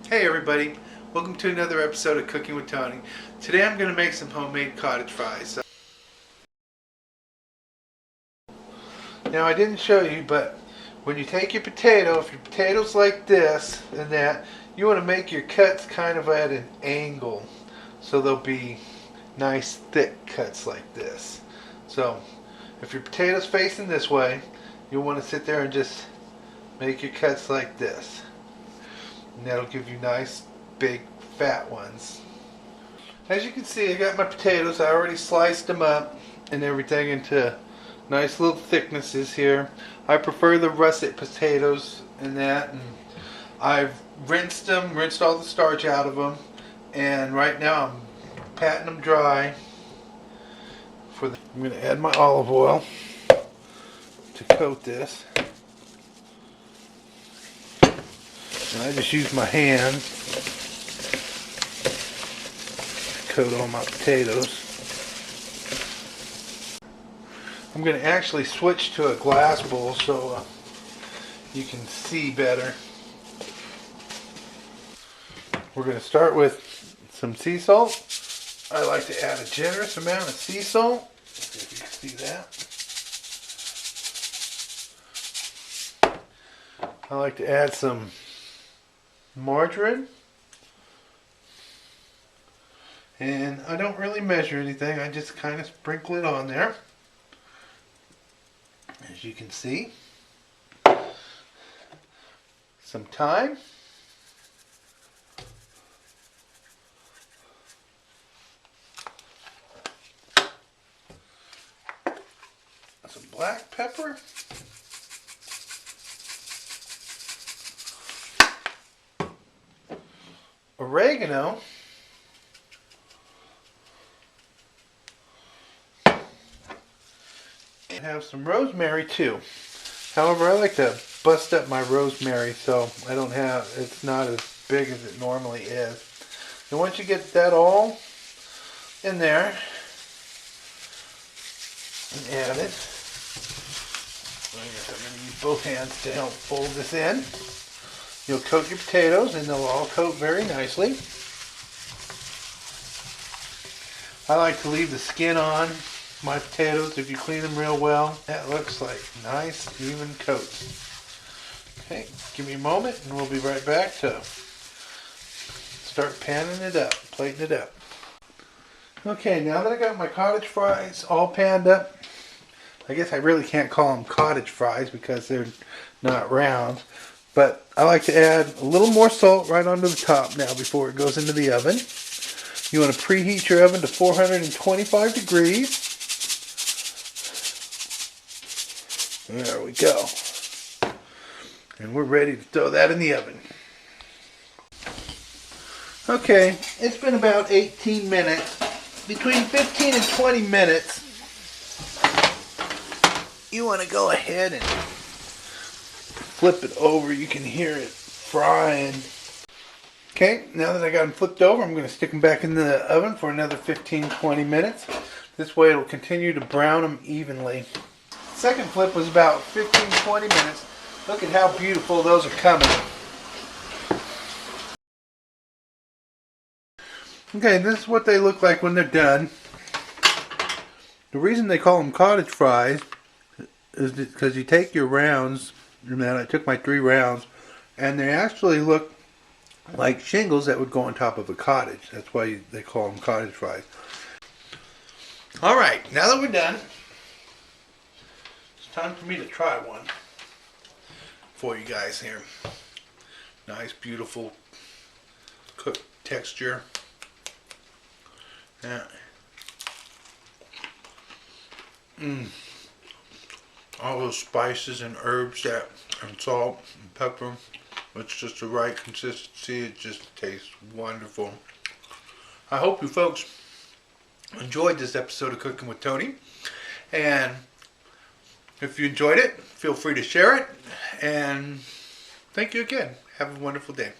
Hey everybody, welcome to another episode of Cooking with Tony. Today I'm going to make some homemade cottage fries. Now I didn't show you, but when you take your potato, if your potato's like this and that, you want to make your cuts kind of at an angle. So they'll be nice thick cuts like this. So if your potato's facing this way, you'll want to sit there and just make your cuts like this. And that'll give you nice big fat ones. As you can see, I got my potatoes. I already sliced them up and everything into nice little thicknesses here. I prefer the russet potatoes and that, and I've rinsed all the starch out of them, and right now I'm patting them dry. I'm going to add my olive oil to coat this. And I just use my hand to coat all my potatoes. I'm going to actually switch to a glass bowl so you can see better. We're going to start with some sea salt. I like to add a generous amount of sea salt. If you can see that. I like to add some margarine, and I don't really measure anything, I just kind of sprinkle it on there, as you can see. Some thyme, some black pepper, oregano, and have some rosemary too. However, I like to bust up my rosemary so it's not as big as it normally is. And once you get that all in there and added, I guess I'm going to use both hands to help fold this in. You'll coat your potatoes and they'll all coat very nicely. I like to leave the skin on my potatoes if you clean them real well. That looks like nice even coats. Okay, give me a moment and we'll be right back to start panning it up, plating it up. Okay, now that I got my cottage fries all panned up, I guess I really can't call them cottage fries because they're not round. But I like to add a little more salt right onto the top now before it goes into the oven. You want to preheat your oven to 425 degrees. There we go. And we're ready to throw that in the oven. Okay, it's been about 18 minutes. Between 15 and 20 minutes, you want to go ahead and flip it over. You can hear it frying. Okay, now that I got them flipped over, I'm going to stick them back in the oven for another 15-20 minutes. This way it'll continue to brown them evenly. Second flip was about 15-20 minutes. Look at how beautiful those are coming. Okay, this is what they look like when they're done. The reason they call them cottage fries is because you take your rounds, and then I took my 3 rounds, and they actually look like shingles that would go on top of a cottage. That's why they call them cottage fries. Alright, now that we're done, it's time for me to try one for you guys here. Nice, beautiful cooked texture. Yeah. All those spices and herbs and salt and pepper. It's just the right consistency. It just tastes wonderful. I hope you folks enjoyed this episode of Cooking with Tony. And if you enjoyed it, feel free to share it. And thank you again. Have a wonderful day.